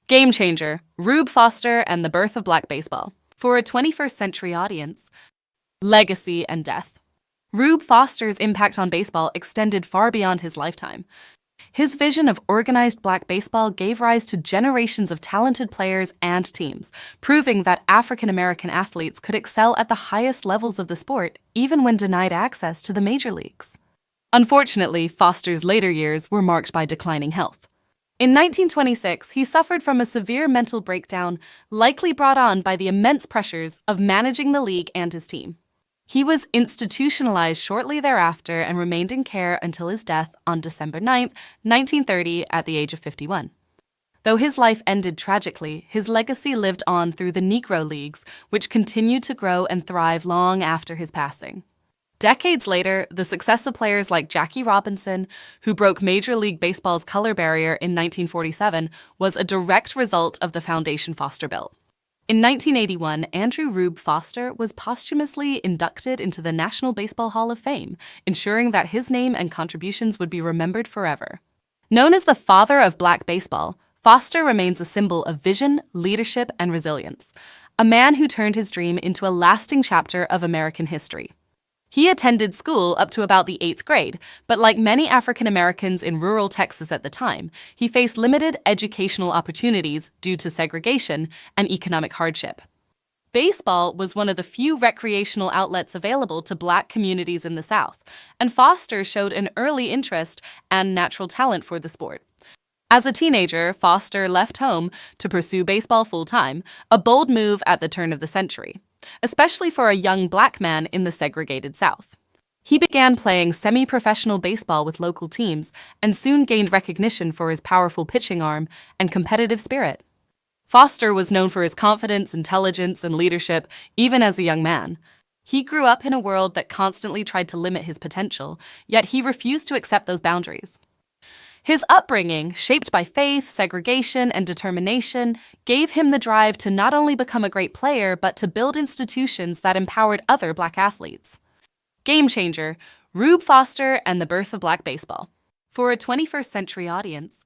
Game Changer, Rube Foster and the Birth of Black Baseball. For a 21st century audience, legacy and death. Rube Foster's impact on baseball extended far beyond his lifetime. His vision of organized black baseball gave rise to generations of talented players and teams, proving that African American athletes could excel at the highest levels of the sport, even when denied access to the major leagues. Unfortunately, Foster's later years were marked by declining health. In 1926, he suffered from a severe mental breakdown, likely brought on by the immense pressures of managing the league and his team. He was institutionalized shortly thereafter and remained in care until his death on December 9, 1930, at the age of 51. Though his life ended tragically, his legacy lived on through the Negro Leagues, which continued to grow and thrive long after his passing. Decades later, the success of players like Jackie Robinson, who broke Major League Baseball's color barrier in 1947, was a direct result of the foundation Foster built. In 1981, Andrew Rube Foster was posthumously inducted into the National Baseball Hall of Fame, ensuring that his name and contributions would be remembered forever. Known as the father of black baseball, Foster remains a symbol of vision, leadership, and resilience, a man who turned his dream into a lasting chapter of American history. He attended school up to about the 8th grade, but like many African Americans in rural Texas at the time, he faced limited educational opportunities due to segregation and economic hardship. Baseball was one of the few recreational outlets available to black communities in the South, and Foster showed an early interest and natural talent for the sport. As a teenager, Foster left home to pursue baseball full-time, a bold move at the turn of the century, especially for a young black man in the segregated South. He began playing semi-professional baseball with local teams and soon gained recognition for his powerful pitching arm and competitive spirit. Foster was known for his confidence, intelligence, and leadership even as a young man. He grew up in a world that constantly tried to limit his potential, yet he refused to accept those boundaries. His upbringing, shaped by faith, segregation, and determination, gave him the drive to not only become a great player, but to build institutions that empowered other black athletes. Game Changer, Rube Foster and the Birth of Black Baseball. For a 21st century audience,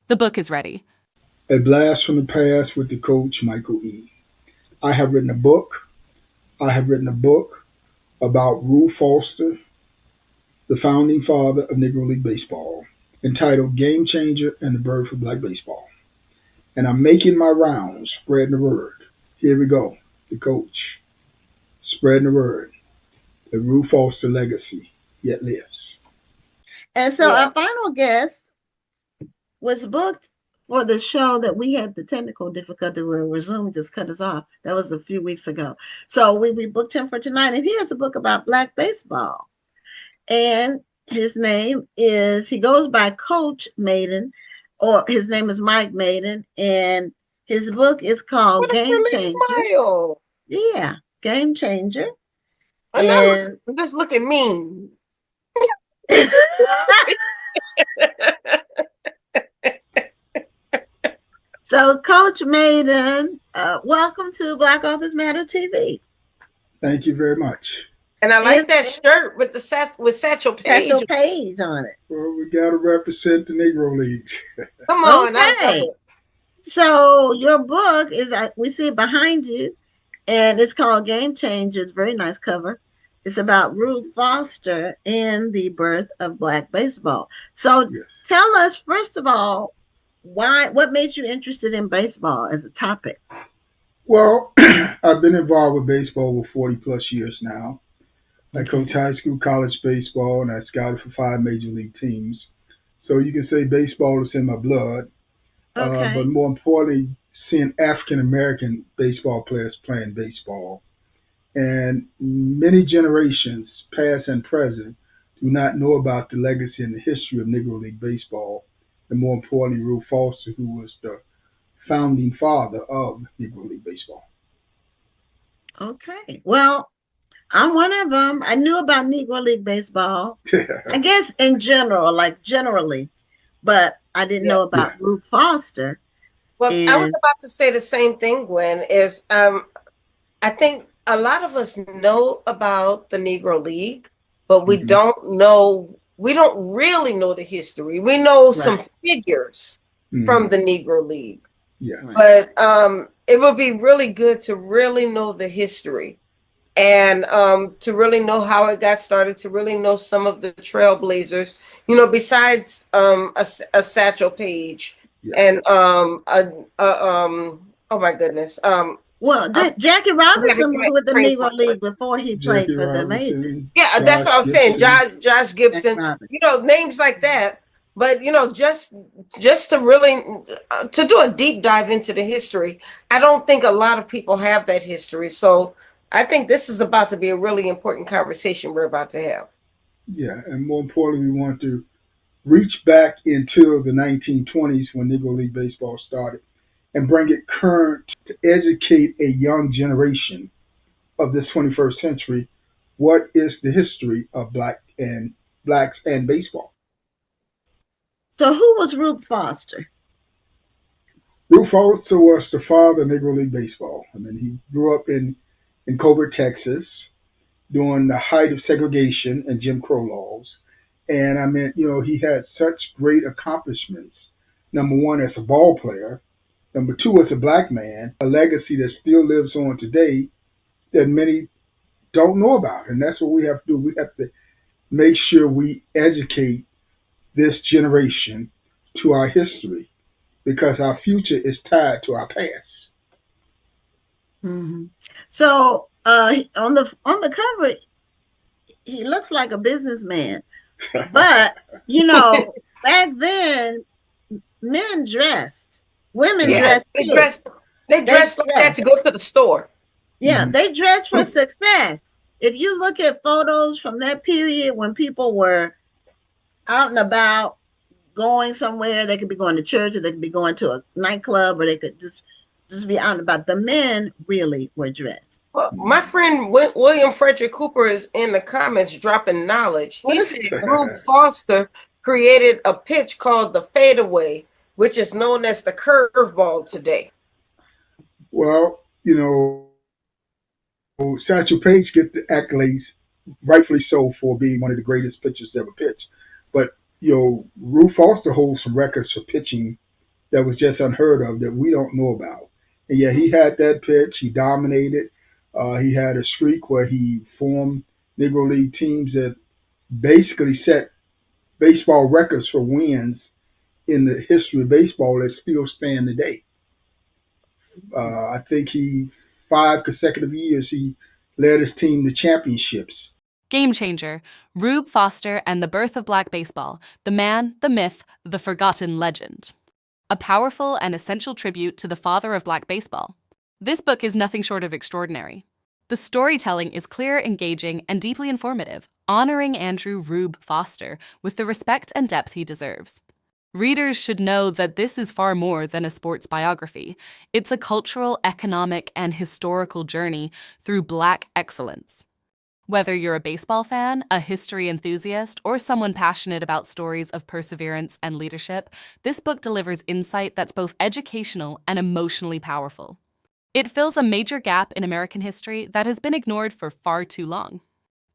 the book is ready. A Blast from the Past with the Coach, Michael E. I have written a book. I have written a book about Rube Foster, the founding father of Negro League Baseball, entitled Game Changer and the Birth of Black Baseball. And I'm making my rounds, spreading the word. Here we go. The coach, spreading the word. The Rube Foster legacy yet lives. And so our final guest was booked for the show that we had the technical difficulty where Zoom just cut us off. That was a few weeks ago. So we rebooked him for tonight, and he has a book about black baseball. And his name is, he goes by Coach Mayden, or his name is Mike Mayden, and his book is called Game Changer. Smile. Yeah, Game Changer. And just looking mean. So, Coach Mayden, welcome to Black Authors Matter TV. Thank you very much. And I like that shirt with the Satchel Paige. Satchel Paige on it. Well, we got to represent the Negro League. Come on. Okay. So your book is, we see it behind you, and it's called Game Changer. It's a very nice cover. It's about Rube Foster and the birth of black baseball. So tell us, first of all, what made you interested in baseball as a topic? Well, I've been involved with baseball for 40 plus years now. I coach high school, college baseball, and I scouted for 5 major league teams. So you can say baseball is in my blood. Okay. But more importantly, seeing African-American baseball players playing baseball. And many generations, past and present, do not know about the legacy and the history of Negro League Baseball. And more importantly, Rube Foster, who was the founding father of Negro League Baseball. Okay. Well, I'm one of them. I knew about Negro League Baseball, I guess in general, like generally, but I didn't know about Rube Foster. Well, I was about to say the same thing, Gwen, is I think a lot of us know about the Negro League, but we don't really know the history. We know some figures from the Negro League, Yeah. But it would be really good to really know the history and to really know how it got started, to really know some of the trailblazers, besides a Satchel Paige and oh my goodness. Well, Jackie Robinson was with the Negro League before he played Jackie for the Robinson, Maidens. Yeah, that's what I was saying. Josh Gibson, names like that. But just to really to do a deep dive into the history, I don't think a lot of people have that history. So I think this is about to be a really important conversation we're about to have. Yeah, and more importantly, we want to reach back into the 1920s when Negro League Baseball started and bring it current to educate a young generation of this 21st century. What is the history of blacks and baseball? So who was Rube Foster? Rube Foster was the father of Negro League Baseball. I mean, he grew up in Colbert, Texas, during the height of segregation and Jim Crow laws. And I mean, he had such great accomplishments. Number one, as a ball player. Number two, as a black man, a legacy that still lives on today that many don't know about. And that's what we have to do. We have to make sure we educate this generation to our history because our future is tied to our past. Mm-hmm. So on the cover, he looks like a businessman, but back then men dressed, women dressed. They dressed like that to go to the store. Yeah, they dressed for success. If you look at photos from that period when people were out and about, going somewhere, they could be going to church, or they could be going to a nightclub, or they could just be out and about. The men really were dressed. Well, my friend William Frederick Cooper is in the comments dropping knowledge. He said Rube Foster created a pitch called the fadeaway, which is known as the curveball today. Well, Satchel Paige gets the accolades, rightfully so, for being one of the greatest pitchers ever pitched. But Rube Foster holds some records for pitching that was just unheard of that we don't know about. And yeah, he had that pitch. He dominated. He had a streak where he formed Negro League teams that basically set baseball records for wins in the history of baseball that still stand today. I think 5 consecutive years he led his team to championships. Game Changer, Rube Foster and the Birth of Black Baseball, the man, the myth, the forgotten legend. A powerful and essential tribute to the father of black baseball. This book is nothing short of extraordinary. The storytelling is clear, engaging, and deeply informative, honoring Andrew Rube Foster with the respect and depth he deserves. Readers should know that this is far more than a sports biography. It's a cultural, economic, and historical journey through black excellence. Whether you're a baseball fan, a history enthusiast, or someone passionate about stories of perseverance and leadership, this book delivers insight that's both educational and emotionally powerful. It fills a major gap in American history that has been ignored for far too long.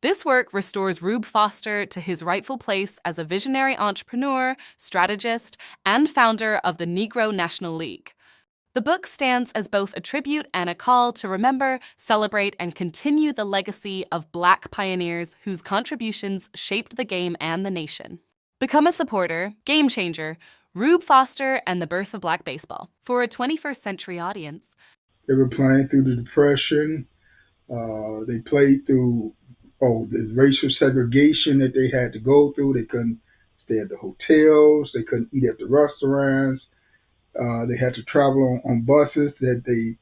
This work restores Rube Foster to his rightful place as a visionary entrepreneur, strategist, and founder of the Negro National League. The book stands as both a tribute and a call to remember, celebrate, and continue the legacy of black pioneers whose contributions shaped the game and the nation. Become a supporter, Game Changer, Rube Foster and the Birth of Black Baseball. For a 21st century audience, they were playing through the Depression. They played through the racial segregation that they had to go through. They couldn't stay at the hotels. They couldn't eat at the restaurants. They had to travel on buses that they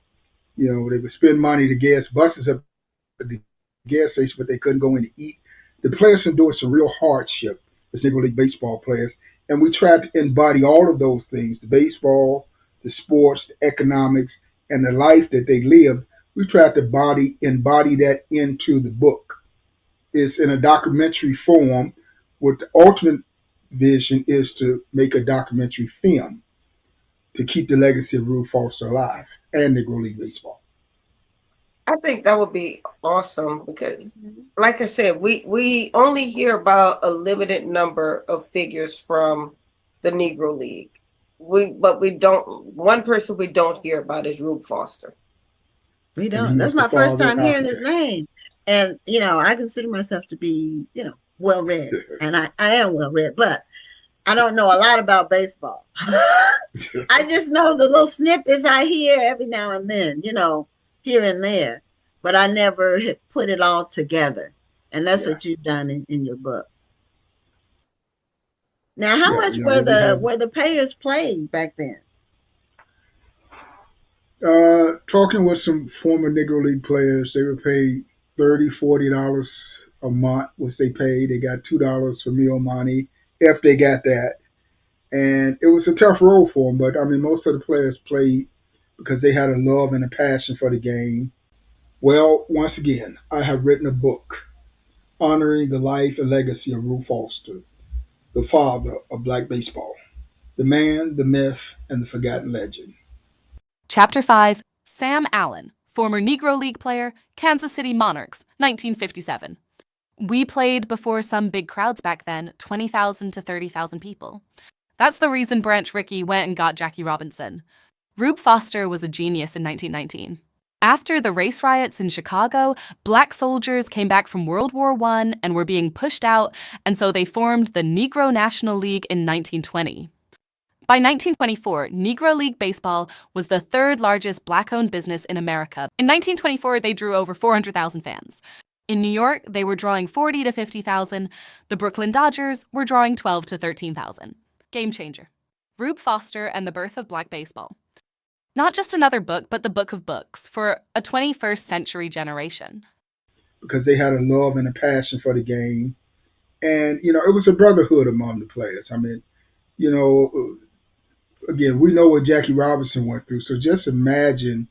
would spend money to gas buses up at the gas station, but they couldn't go in to eat. The players endured some real hardship as Negro League baseball players, and we tried to embody all of those things: the baseball, the sports, the economics, and the life that they lived. We tried to embody that into the book. It's in a documentary form, with the ultimate vision is to make a documentary film to keep the legacy of Rube Foster alive and Negro League baseball. I think that would be awesome because, like I said, we only hear about a limited number of figures from the Negro League. we don't. One person we don't hear about is Rube Foster. We And don't. he That's was the my first father time hearing his architect. name. And, I consider myself to be, well read. And I am well read, but I don't know a lot about baseball. I just know the little snippets I hear every now and then, here and there. But I never had put it all together. And that's Yeah, what you've done in your book. Now, how yeah. much They have were the payers paid back then? talking with some former Negro League players. They were paid $30, $40 a month, which they paid. They got $2 for meal money if they got that. And it was a tough role for them, but I mean, most of the players played because they had a love and a passion for the game. Well, once again, I have written a book honoring the life and legacy of Rube Foster, the father of black baseball, the man, the myth, and the forgotten legend. Chapter 5, Sam Allen, former Negro League player, Kansas City Monarchs, 1957. We played before some big crowds back then, 20,000 to 30,000 people. That's the reason Branch Rickey went and got Jackie Robinson. Rube Foster was a genius in 1919. After the race riots in Chicago, black soldiers came back from World War I and were being pushed out, and so they formed the Negro National League in 1920. By 1924, Negro League Baseball was the third largest black-owned business in America. In 1924, they drew over 400,000 fans. In New York, they were drawing 40 to 50,000. The Brooklyn Dodgers were drawing 12 to 13,000. Game changer. Rube Foster and the Birth of Black Baseball. Not just another book, but the book of books for a 21st century generation. Because they had a love and a passion for the game. And, it was a brotherhood among the players. I mean, you know, again, we know what Jackie Robinson went through. So just imagine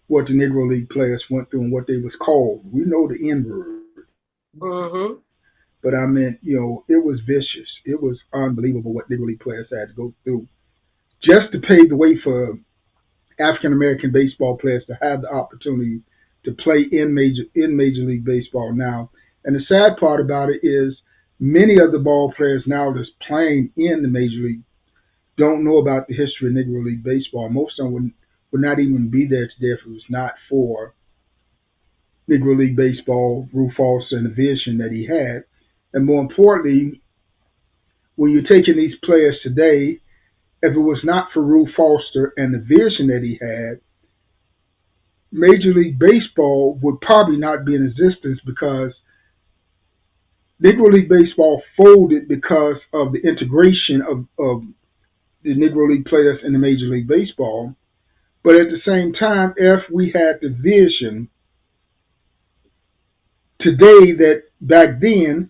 what the Negro League players went through and what they was called. We know the N word. Mm-hmm. But I mean, it was vicious. It was unbelievable what Negro League players had to go through just to pave the way for African American baseball players to have the opportunity to play in Major League Baseball now. And the sad part about it is many of the ball players now that's playing in the Major League don't know about the history of Negro League Baseball. Most of them would not even be there today if it was not for Negro League Baseball, Rube Foster, and the vision that he had. And more importantly, when you're taking these players today, if it was not for Rube Foster and the vision that he had, Major League Baseball would probably not be in existence because Negro League Baseball folded because of the integration of the Negro League players in the Major League Baseball. But at the same time, if we had the vision today that back then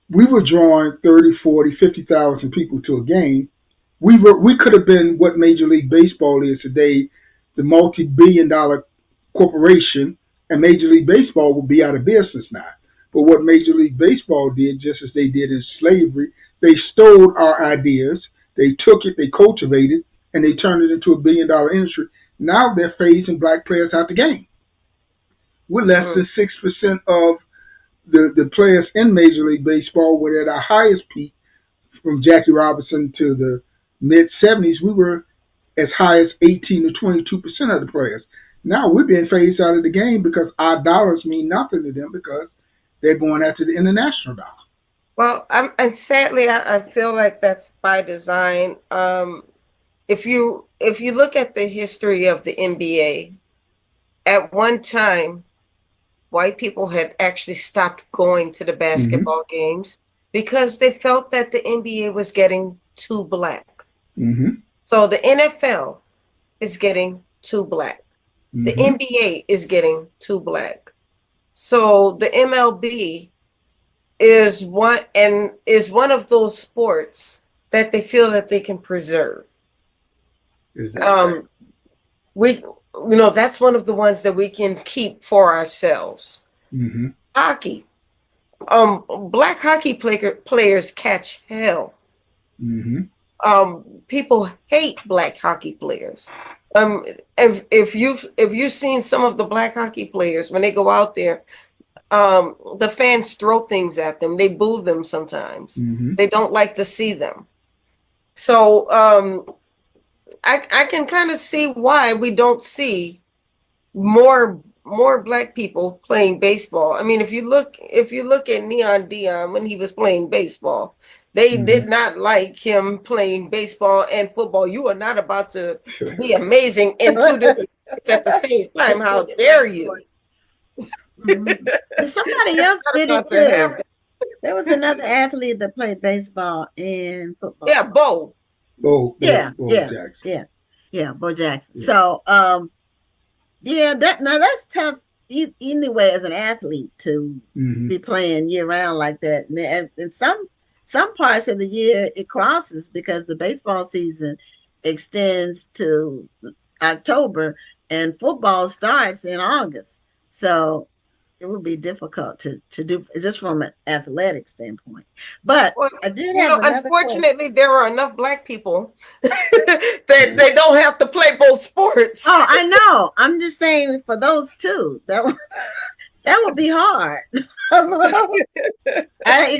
we were drawing 30, 40, 50,000 people to a game, we could have been what Major League Baseball is today, the multi-billion-dollar corporation, and Major League Baseball would be out of business now. But what Major League Baseball did, just as they did in slavery, they stole our ideas, they took it, they cultivated, and they turned it into a billion-dollar industry. Now they're phasing black players out the game. We're less than 6% of the players in Major League Baseball were at our highest peak from Jackie Robinson to the mid-70s. We were as high as 18 to 22% of the players. Now we're being phased out of the game because our dollars mean nothing to them because they're going after the international dollar. Well, and sadly, I feel like that's by design. If you look at the history of the NBA, at one time, white people had actually stopped going to the basketball games because they felt that the NBA was getting too black. So the NFL is getting too black. The NBA is getting too black. So the MLB is one of those sports that they feel that they can preserve. We that's one of the ones that we can keep for ourselves. Hockey, black hockey players catch hell. People hate black hockey players. If you've seen some of the black hockey players when they go out there, the fans throw things at them. They boo them sometimes. They don't like to see them. So I can kind of see why we don't see more black people playing baseball. I mean, if you look at Neon Dion when he was playing baseball, they did not like him playing baseball and football. You are not about to be amazing in two different sports at the same time. How dare you? Somebody else did it too. There was another athlete that played baseball and football. Yeah, Bo. Bo Jackson. Bo Jackson. Yeah. So, that's tough anyway as an athlete to be playing year round like that. And some parts of the year it crosses because the baseball season extends to October and football starts in August. So it would be difficult to do just from an athletic standpoint. But I did have unfortunately, question. there are enough black people that they don't have to play both sports. Oh, I know. I'm just saying for those two, that would be hard. It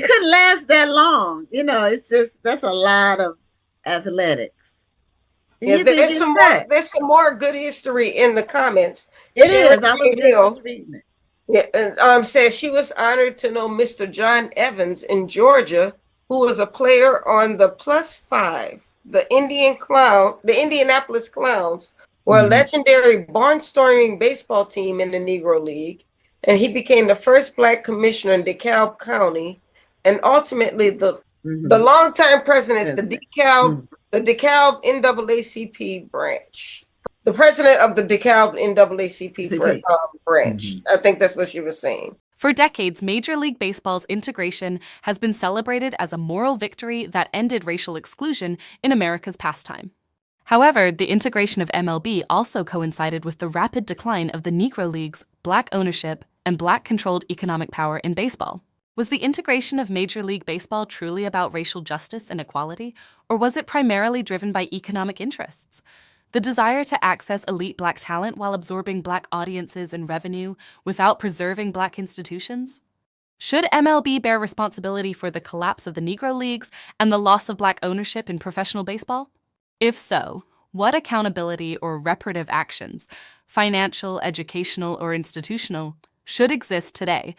couldn't last that long. It's just that's a lot of athletics. Yeah, there's some more good history in the comments. It is. I was just reading it. Yeah, says she was honored to know Mr. John Evans in Georgia, who was a player on the +5. The Indianapolis Clowns were a legendary barnstorming baseball team in the Negro League, and he became the first black commissioner in DeKalb County, and ultimately the longtime president is the DeKalb NAACP branch. The president of the DeKalb NAACP branch. I think that's what she was saying. For decades, Major League Baseball's integration has been celebrated as a moral victory that ended racial exclusion in America's pastime. However, the integration of MLB also coincided with the rapid decline of the Negro League's black ownership and black-controlled economic power in baseball. Was the integration of Major League Baseball truly about racial justice and equality, or was it primarily driven by economic interests? The desire to access elite black talent while absorbing black audiences and revenue without preserving black institutions? Should MLB bear responsibility for the collapse of the Negro Leagues and the loss of black ownership in professional baseball? If so, what accountability or reparative actions, financial, educational, or institutional, should exist today?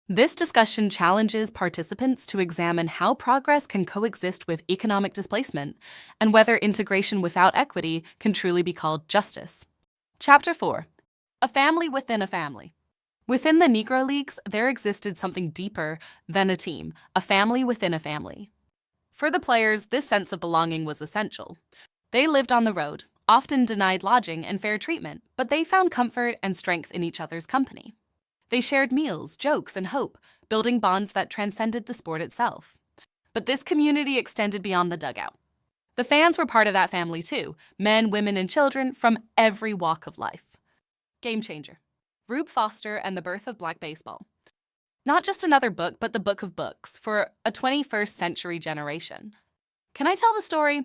This discussion challenges participants to examine how progress can coexist with economic displacement and whether integration without equity can truly be called justice. Chapter 4. A family within a family. Within the Negro Leagues, there existed something deeper than a team, a family within a family. For the players, this sense of belonging was essential. They lived on the road, often denied lodging and fair treatment, but they found comfort and strength in each other's company. They shared meals, jokes, and hope, building bonds that transcended the sport itself. But this community extended beyond the dugout. The fans were part of that family too, men, women, and children from every walk of life. Game changer. Rube Foster and the Birth of Black Baseball. Not just another book, but the book of books for a 21st century generation. Can I tell the story?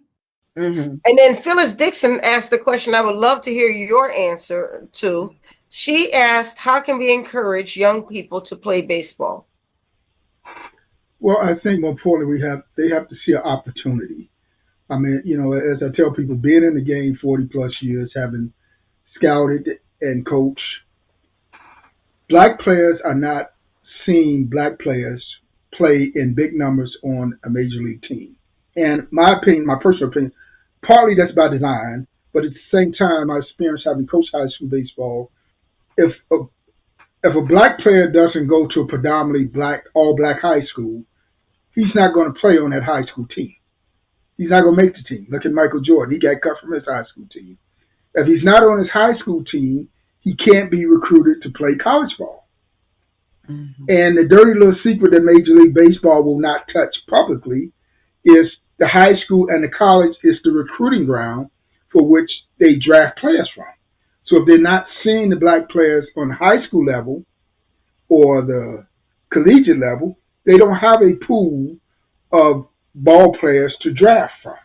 And then Phyllis Dixon asked the question I would love to hear your answer to. She asked, how can we encourage young people to play baseball? Well, I think more importantly, they have to see an opportunity. I mean, as I tell people, being in the game 40 plus years, having scouted and coached, black players are not seeing black players play in big numbers on a major league team. And my opinion, my personal opinion, partly that's by design, but at the same time, my experience having coached high school baseball, if a black player doesn't go to a predominantly all black high school, he's not going to play on that high school team. He's not going to make the team. Look at Michael Jordan. He got cut from his high school team. If he's not on his high school team, he can't be recruited to play college ball. And the dirty little secret that Major League Baseball will not touch publicly is the high school and the college is the recruiting ground for which they draft players from. So if they're not seeing the black players on the high school level or the collegiate level, they don't have a pool of ball players to draft from.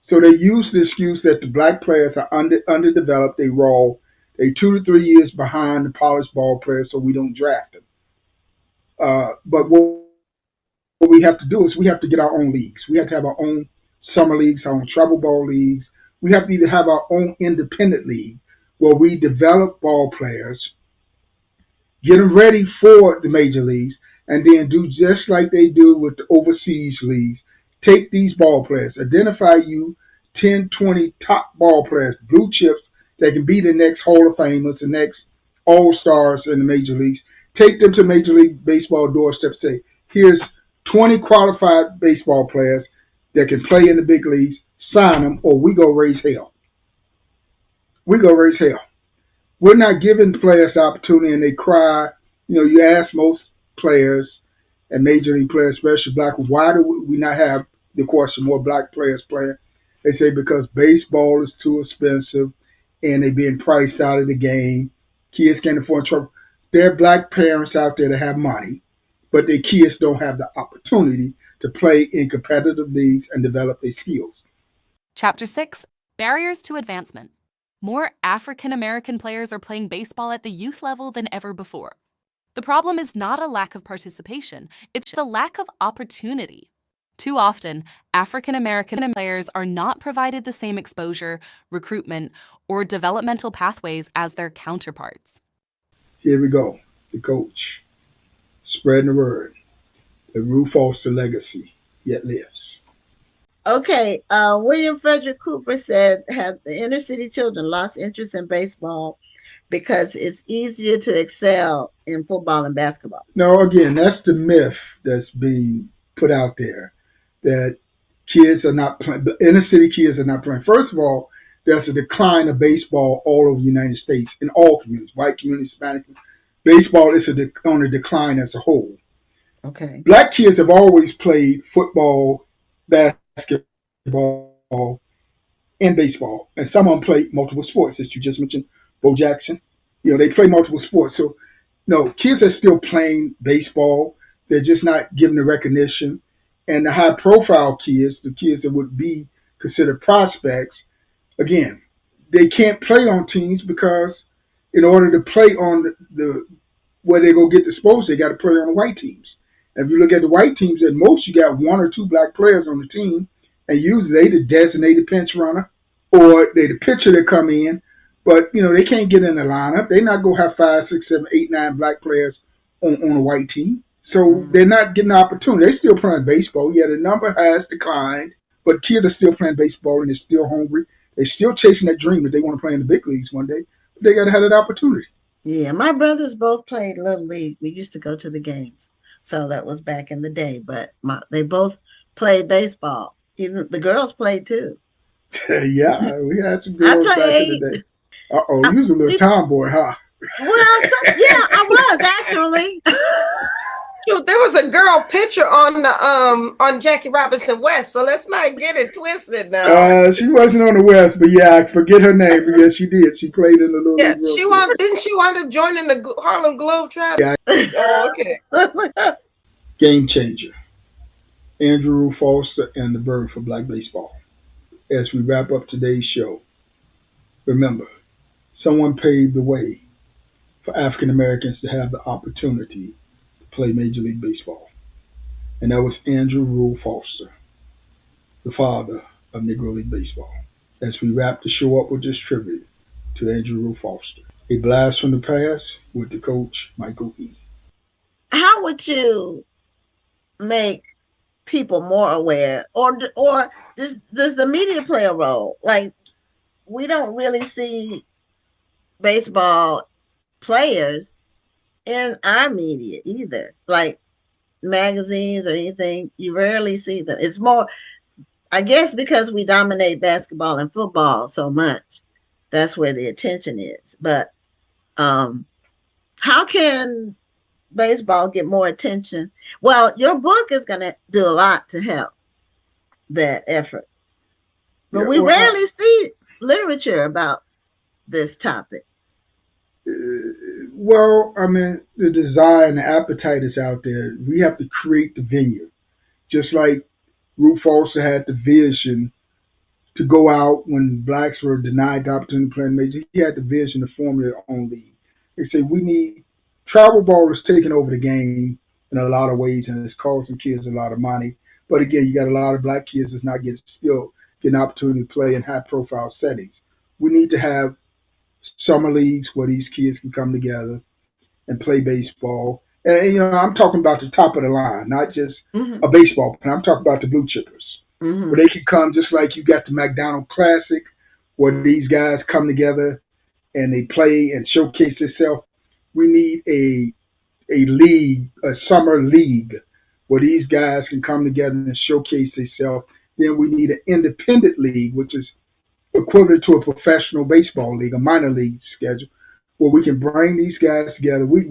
So they use the excuse that the black players are underdeveloped, they 2 to 3 years behind the polished ball players, so we don't draft them. But what we have to do is we have to get our own leagues. We have to have our own summer leagues, our own travel ball leagues, We have to either have our own independent league where we develop ball players, get them ready for the major leagues, and then do just like they do with the overseas leagues. Take these ball players, identify you 10, 20 top ball players, blue chips that can be the next Hall of Famers, the next All Stars in the major leagues. Take them to Major League Baseball doorstep. Say, here's 20 qualified baseball players that can play in the big leagues. Sign them, or we go raise hell. We go raise hell. We're not giving players the opportunity, and they cry. You ask most players and major league players, especially black, why do we not have, of course, more black players playing? They say because baseball is too expensive and they're being priced out of the game. Kids can't afford trouble. There are black parents out there that have money, but their kids don't have the opportunity to play in competitive leagues and develop their skills. Chapter 6, Barriers to Advancement. More African American players are playing baseball at the youth level than ever before. The problem is not a lack of participation, it's a lack of opportunity. Too often, African American players are not provided the same exposure, recruitment, or developmental pathways as their counterparts. Here we go, the coach, spreading the word. The Rue Foster legacy yet lives. Okay, William Frederick Cooper said, have the inner city children lost interest in baseball because it's easier to excel in football and basketball? No, again, that's the myth that's being put out there, that kids are not playing, the inner city kids are not playing. First of all, there's a decline of baseball all over the United States in all communities, white communities, Hispanic. Baseball is on a decline as a whole. Okay. Black kids have always played football, basketball, and baseball, and some of them play multiple sports, as you just mentioned. Bo Jackson, they play multiple sports. So, no, kids are still playing baseball. They're just not given the recognition. And the high-profile kids, the kids that would be considered prospects, again, they can't play on teams because in order to play on the where they go get disposed, they got to play on the white teams. And if you look at the white teams, at most you got one or two black players on the team, and usually they the designated pinch runner or they the pitcher that come in. But they can't get in the lineup. They're not gonna have 5, 6, 7, 8, 9 black players on a white team. So they're not getting the opportunity. They're still playing baseball. Yeah, the number has declined, but kids are still playing baseball and they're still hungry. They're still chasing that dream that they want to play in the big leagues one day. But they got to have that opportunity. Yeah, my brothers both played Little League. We used to go to the games. So that was back in the day. But they both played baseball. Even the girls played too. Yeah, we had some girls back in the day. You was a little tomboy, huh? Well, yeah, I was actually. Shoot, there was a girl pitcher on Jackie Robinson West, so let's not get it twisted now. She wasn't on the West, but yeah, I forget her name, but yes, she did. She played in the Little Yeah, League. didn't she wind up joining the Harlem Globetrotters? Yeah. Oh, okay. Game changer. Andrew Rue Foster and the Bird for Black Baseball. As we wrap up today's show, remember, someone paved the way for African Americans to have the opportunity to play Major League Baseball. And that was Andrew Rule Foster, the father of Negro League Baseball. As we wrap the show up with this tribute to Andrew Rule Foster, a blast from the past with the coach, Michael E. How would you make people more aware, or does the media play a role? Like, we don't really see baseball players in our media either, like magazines or anything. You rarely see them. It's more, I guess, because we dominate basketball and football so much, that's where the attention is. But how can baseball get more attention? Well, your book is going to do a lot to help that effort, but we rarely see literature about this topic. Well, I mean, the desire and the appetite is out there. We have to create the venue. Just like Rue Foster had the vision to go out when blacks were denied the opportunity to play in major. He had the vision to form their own league. They say we need travel ball is taking over the game in a lot of ways, and it's costing kids a lot of money. But again, you got a lot of black kids that's not getting still get an opportunity to play in high-profile settings. We need to have summer leagues where these kids can come together and play baseball. And I'm talking about the top of the line, not just Mm-hmm. a baseball player. I'm talking about the blue chippers, Mm-hmm. where they can come just like you got the McDonald Classic, where these guys come together and they play and showcase themselves. We need a league, a summer league, where these guys can come together and showcase themselves. Then we need an independent league, which is equivalent to a professional baseball league, a minor league schedule, where we can bring these guys together. We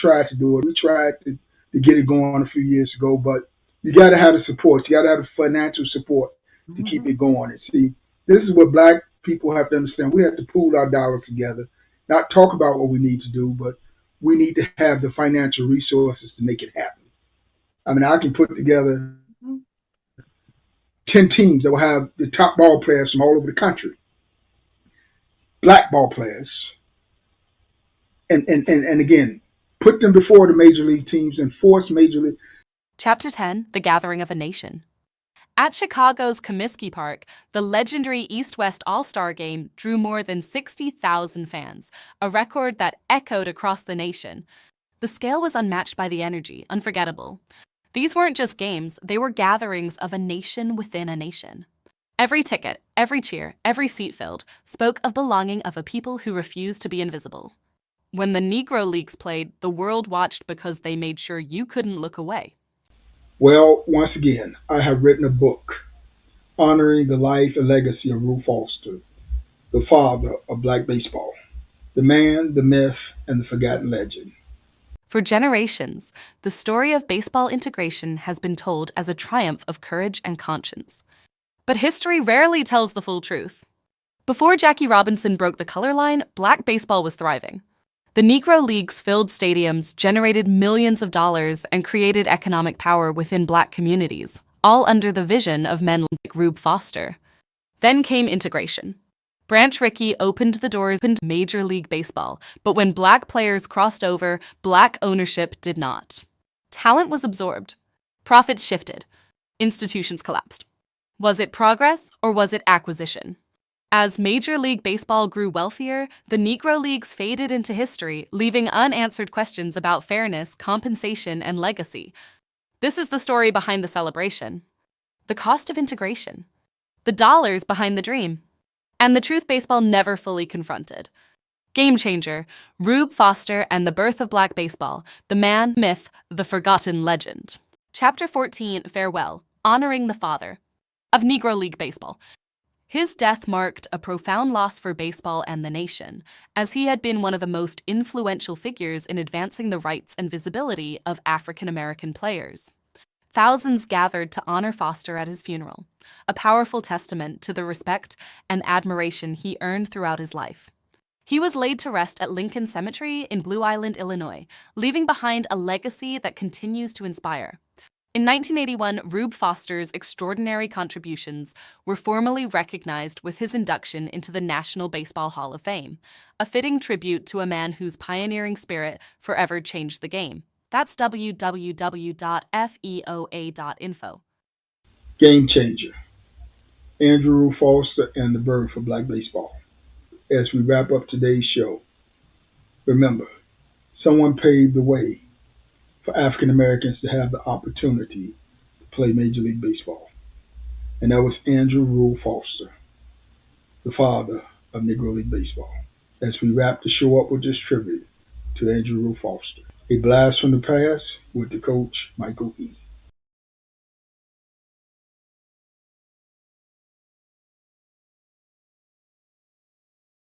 tried to do it. We tried to get it going a few years ago, but you got to have the support. You got to have the financial support to keep Mm-hmm. it going. And see, this is what black people have to understand. We have to pool our dollars together, not talk about what we need to do, but we need to have the financial resources to make it happen. I mean, I can put together 10 teams that will have the top ball players from all over the country, black ball players, and again, put them before the major league teams and force major league. Chapter 10, The Gathering of a Nation. At Chicago's Comiskey Park, the legendary East-West All-Star Game drew more than 60,000 fans, a record that echoed across the nation. The scale was unmatched by the energy, unforgettable. These weren't just games, they were gatherings of a nation within a nation. Every ticket, every cheer, every seat filled spoke of belonging of a people who refused to be invisible. When the Negro Leagues played, the world watched because they made sure you couldn't look away. Well, once again, I have written a book honoring the life and legacy of Rube Foster, the father of black baseball, the man, the myth, and the forgotten legend. For generations, the story of baseball integration has been told as a triumph of courage and conscience. But history rarely tells the full truth. Before Jackie Robinson broke the color line, black baseball was thriving. The Negro Leagues filled stadiums, generated millions of dollars, and created economic power within black communities, all under the vision of men like Rube Foster. Then came integration. Branch Rickey opened the doors to Major League Baseball, but when black players crossed over, black ownership did not. Talent was absorbed. Profits shifted. Institutions collapsed. Was it progress or was it acquisition? As Major League Baseball grew wealthier, the Negro Leagues faded into history, leaving unanswered questions about fairness, compensation, and legacy. This is the story behind the celebration. The cost of integration. The dollars behind the dream. And the truth baseball never fully confronted. Game changer, Rube Foster and the birth of black baseball, the man, myth, the forgotten legend. Chapter 14, Farewell, honoring the father of Negro League Baseball. His death marked a profound loss for baseball and the nation, as he had been one of the most influential figures in advancing the rights and visibility of African American players. Thousands gathered to honor Foster at his funeral, a powerful testament to the respect and admiration he earned throughout his life. He was laid to rest at Lincoln Cemetery in Blue Island, Illinois, leaving behind a legacy that continues to inspire. In 1981, Rube Foster's extraordinary contributions were formally recognized with his induction into the National Baseball Hall of Fame, a fitting tribute to a man whose pioneering spirit forever changed the game. That's www.feoa.info. Game changer. Andrew Rube Foster and the birth of black baseball. As we wrap up today's show, remember, someone paved the way for African Americans to have the opportunity to play Major League Baseball. And that was Andrew Rube Foster, the father of Negro League Baseball. As we wrap the show up with this tribute to Andrew Rube Foster. A blast from the past with the coach, Michael E.